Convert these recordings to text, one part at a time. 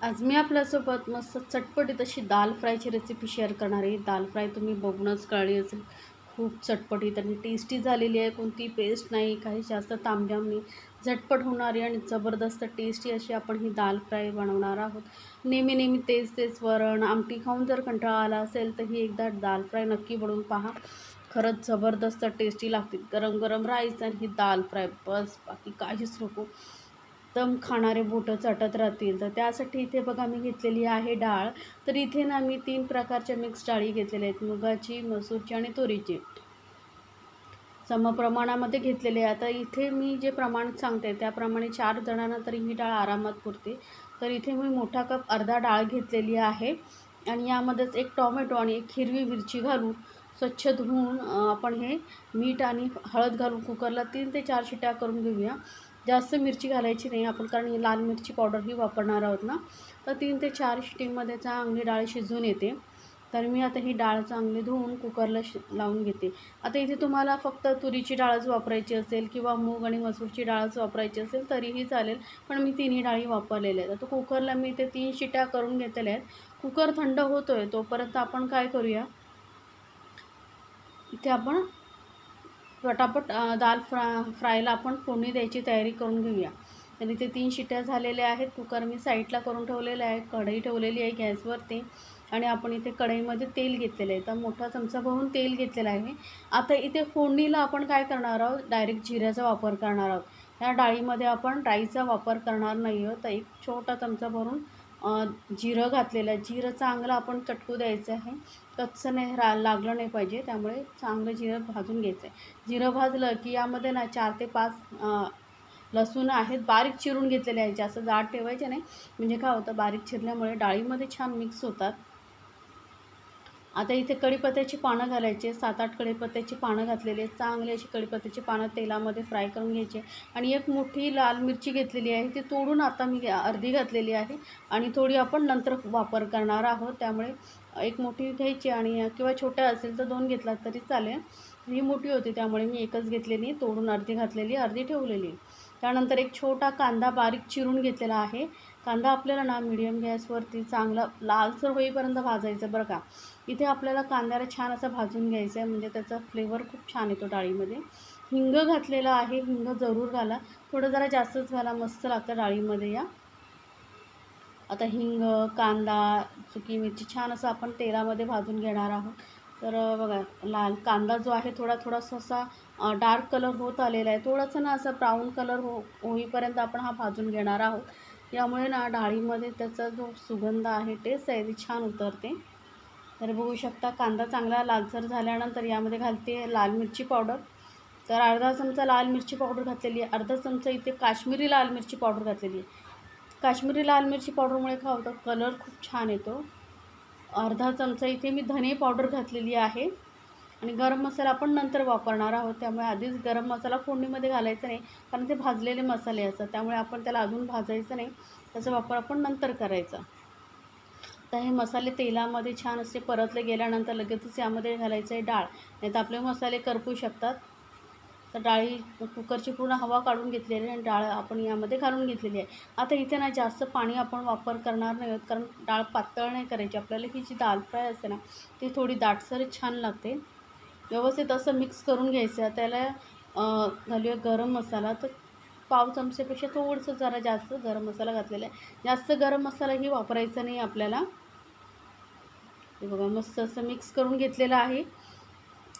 आज मी आपल्यासोबत मस्त चटपटीत अशी दाल फ्रायची रेसिपी शेअर करणार आहे. दाल फ्राय तुम्ही बघूनच कळली असेल, खूप चटपटीत आणि टेस्टी झालेली आहे. कोणती पेस्ट नाही, काही जास्त तामझाम नाही. झटपट होणारी आणि जबरदस्त टेस्टी अशी आपण ही दाल फ्राय बनवणार आहोत. नेहमी नेहमी तेच तेच वरण आमटी खाऊन जर कंटाळा आला असेल तर ही एकदा दाल फ्राय नक्की बनवून पहा. खरंच जबरदस्त टेस्टी लागते. गरम गरम राईस आणि ही दाल फ्राय, बस बाकी काहीच नको. दम खाणारे बोटं चाटत राहतील. तर त्यासाठी इथे बघा मी घेतलेली आहे डाळ. तर इथे ना मी 3 प्रकारच्या मिक्स डाळी घेतलेल्या आहेत. मुगाची, मसूरची आणि तुरीची. समप्रमाणामध्ये घेतलेले आहे. आता इथे मी जे प्रमाण सांगते त्याप्रमाणे 4 जणांना तरी ही डाळ आरामात पुरते. तर इथे मी मोठा कप अर्धा डाळ घेतलेली आहे आणि यामध्येच 1 टोमॅटो आणि 1 हिरवी मिरची घालून स्वच्छ धुवून आपण हे मीठ आणि हळद घालून कुकरला 3 ते 4 शिट्या करून घेऊया. जास्त मिरची घालायची नाही आपण, कारण ही लाल मिरची पावडर वापरणार आहोत ना. तर 3 ते 4 शिट्टीमध्ये चांगली डाळ शिजून येते. तर मी आता ही डाळ चांगली धुवून कुकरला लावून घेते. आता इथे तुम्हाला फक्त तुरीची डाळच वापरायची असेल किंवा मूग आणि मसूरची डाळच वापरायची असेल तरीही चालेल, पण मी तिन्ही डाळी वापरलेल्या आहेत. आता कुकरला मी इथे 3 शिट्या करून घेतलेल्या आहेत. कुकर थंड होतो आहे तोपर्यंत आपण काय करूया, इथे आपण पटापट दाल फ्रायला आपण फोडणी द्यायची तयारी करून घेऊया. तर इथे 3 शिट्या झालेल्या आहेत. कुकर मी साईडला करून ठेवलेला आहे. कढई ठेवलेली आहे गॅसवरती आणि आपण इथे कढईमध्ये तेल घेतलेलं आहे. तर मोठा चमचा भरून तेल घेतलेला आहे. आता इथे फोडणीला आपण काय करणार आहोत, डायरेक्ट जिऱ्याचा वापर करणार आहोत. ह्या डाळीमध्ये आपण राईचा वापर करणार नाही आहोत. तर एक छोटा चमचा भरून जिरं घातलेलं आहे. जिरं चांगलं आपण चटकू द्यायचं आहे. कच्चं नाही लागलं नाही पाहिजे, त्यामुळे चांगलं जिरं भाजून घ्यायचं आहे. जिरं भाजलं की यामध्ये ना 4 ते 5 लसूण आहेत बारीक चिरून घेतलेले आहेत. जास्त जाड ठेवायचे नाही, म्हणजे काय होतं बारीक चिरल्यामुळे डाळीमध्ये छान मिक्स होतात. आता इथे कढीपत्त्याची पानं घालायची. 7-8 कढीपत्त्याची पानं घातलेली आहेत. चांगली अशी कढीपत्त्याची पानं तेलामध्ये फ्राय करून घ्यायची आणि एक मोठी लाल मिरची घेतलेली आहे, ती तोडून आता मी अर्धी घातलेली आहे आणि थोडी आपण नंतर वापर करणार आहोत. त्यामुळे एक मोठी घ्यायची आणि किंवा छोट्या असेल तर 2 घेतलात तरी चालेल. ही मोठी होती त्यामुळे मी एकच घेतलेली, तोडून अर्धी घातलेली, अर्धी ठेवलेली. त्यानंतर एक छोटा कांदा बारीक चिरून घेतलेला आहे. कांदा आपल्याला ना मीडियम गॅसवरती चांगला लालसर होईपर्यंत भाजायचं बरं का. इथे आपल्याला कांद्याला छान असं भाजून घ्यायचं आहे, म्हणजे त्याचा फ्लेवर खूप छान येतो डाळीमध्ये. हिंग घातलेला आहे, हिंग जरूर घाला. थोडं जरा जास्तच घाला, मस्त लागतं डाळीमध्ये या. आता हिंग, कांदा, सुकी मिरची छान असं आपण तेलामध्ये भाजून घेणार आहोत. तर बघा लाल कांदा जो आहे थोडासा असा डार्क कलर होत आलेला आहे. थोडंसं ना असं ब्राऊन कलर होईपर्यंत आपण हा भाजून घेणार आहोत. यामुळे ना डाळीमध्ये त्याचा जो सुगंध आहे, टेस्ट आहे ती छान उतरते. तर बघू शकता कांदा चांगला लालसर झाल्यानंतर यामध्ये घालते लाल मिरची पावडर. तर अर्धा चमचा लाल मिरची पावडर घातलेली आहे. अर्धा चमचा इथे काश्मीरी लाल मिरची पावडर घातलेली आहे. काश्मीरी लाल मिरची पावडरमुळे काय होतं, कलर खूप छान येतो. अर्धा चमचा इथे मी धने पावडर घातलेली आहे आणि गरम मसाला आपण नंतर वापरणार आहोत. त्यामुळे आधीच गरम मसाला फोडणीमध्ये घालायचा नाही, कारण ते भाजलेले मसाले असतात. त्यामुळे आपण त्याला अजून भाजायचं नाही, त्याचा वापर आपण नंतर करायचा. तर हे मसाले तेलामध्ये छान असे परतले गेल्यानंतर लगेचच यामध्ये घालायचं आहे डाळ, नाही तर आपले मसाले करपू शकतात. तर डाळी कुकरची पूर्ण हवा काढून घेतलेली आहे आणि डाळ आपण यामध्ये घालून घेतलेली आहे. आता इथे ना जास्त पाणी आपण वापर करणार नाही आहोत, कारण डाळ पातळ नाही करायची आपल्याला. ही जी दाल फ्राय असते ना ती थोडी दाटसर छान लागते. व्यवस्थित असं मिक्स करून घ्यायचं. त्याला घालूया गरम मसाला. तर पाव चमचेपेक्षा थोडंसं जरा जास्त गरम मसाला घातलेला आहे. जास्त गरम मसालाही वापरायचा नाही आपल्याला. हे बघा मस्त असं मिक्स करून घेतलेलं आहे.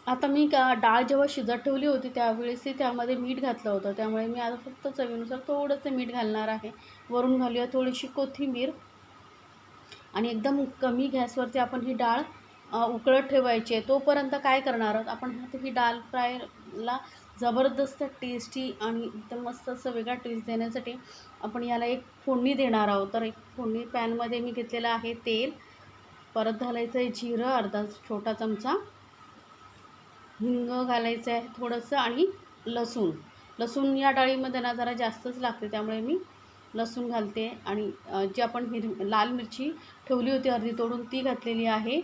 आता मी डाळ जेव्हा शिजत ठेवली होती त्यावेळेसही त्यामध्ये मीठ घातलं होतं, त्यामुळे मी आता फक्त चवीनुसार थोडंसं मीठ घालणार आहे. वरून घालूया थोडीशी कोथिंबीर आणि एकदम कमी गॅसवरती आपण ही डाळ उकळत ठेवायची आहे. तोपर्यंत काय करणार आहोत आपण, ही डाळ फ्रायला जबरदस्त टेस्टी आणि एकदम मस्त असं वेगळा टेस्ट देण्यासाठी आपण याला एक फोडणी देणार आहोत. तर एक फोडणी पॅनमध्ये मी घेतलेलं आहे तेल, परत घालायचं आहे जिरं अर्धा छोटा चमचा, हिंग घालायचं आहे थोडंसं आणि लसूण. लसूण या डाळीमध्ये ना जरा जास्तच लागते, त्यामुळे मी लसूण घालते आणि जी आपण लाल मिरची ठेवली होती अर्धी तोडून ती घातलेली आहे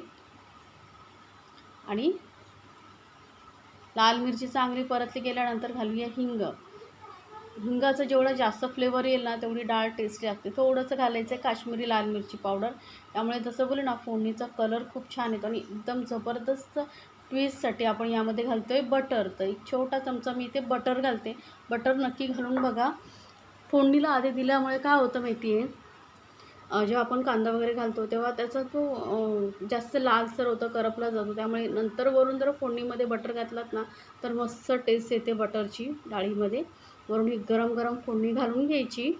आणि लाल मिरची चांगली परतली गेल्यानंतर घालूया हिंग. हिंगाचं जेवढं जास्त फ्लेवर येईल ना तेवढी डाळ टेस्टी लागते. थोडंसं घालायचं आहे काश्मीरी लाल मिरची पावडर. त्यामुळे जसं बोलू ना फोडणीचा कलर खूप छान येतो आणि एकदम जबरदस्त ट्विस्टसाठी आपण यामध्ये घालतो आहे बटर. तर एक छोटा चमचा मी इथे बटर घालते. बटर नक्की घालून बघा. फोडणीला आधी दिल्यामुळे काय होतं माहिती आहे, जेव्हा आपण कांदा वगैरे घालतो तेव्हा त्याचा तो जास्त लालसर होतं, करपला जातो. त्यामुळे नंतर वरून जर फोडणीमध्ये बटर घातलात ना तर मस्त टेस्ट येते बटरची डाळीमध्ये. वरून ही गरम गरम फोडणी घालून घ्यायची.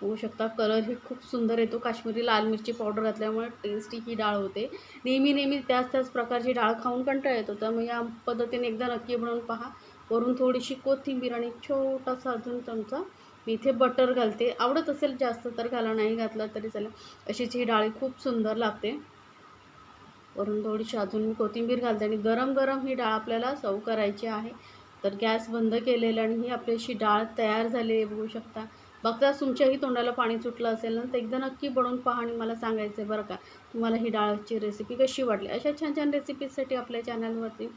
होऊ शकता कलर ही खूप सुंदर येतो. काश्मीरी लाल मिरची पावडर घातल्यामुळे टेस्टी ही डाळ होते. नेहमी त्याच प्रकारची डाळ खाऊन कंटाळा येतो. त्यामुळे या पद्धतीने एकदा नक्की बनवून पहा. वरून थोडीशी कोथिंबीर आणि छोटासा अजून चमचा मी इथे बटर घालते. आवडत असेल जास्त तर घाला, नाही घातलं तरी चालेल. अशीच ही डाळ खूप सुंदर लागते. वरून थोडीशी अजून मी कोथिंबीर घालते आणि गरम गरम ही डाळ आपल्याला सर्व करायची आहे. तर गॅस बंद केलेला आणि ही आपली अशी डाळ तयार झाली आहे बघू शकता. बघताच तुमच्याही तोंडाला पाणी सुटलं असेल ना तर एकदा नक्की बनवून पहा आणि मला सांगायचं आहे बरं का तुम्हाला ही डाळची रेसिपी कशी वाटली. अशा छान छान रेसिपीजसाठी आपल्या चॅनलवरती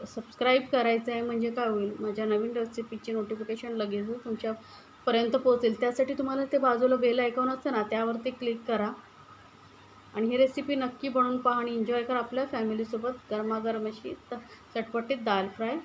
सबस्क्राईब करायचं आहे. म्हणजे काय होईल, माझ्या नवीन रेसिपीची नोटिफिकेशन लगेचच तुमच्यापर्यंत पोहोचेल. त्यासाठी तुम्हाला ते बाजूला बेल आयकॉन असतं ना त्यावरती क्लिक करा आणि ही रेसिपी नक्की बनवून पहा आणि एन्जॉय करा आपल्या फॅमिलीसोबत. गरमागरम अशी चटपटीत दाल फ्राय.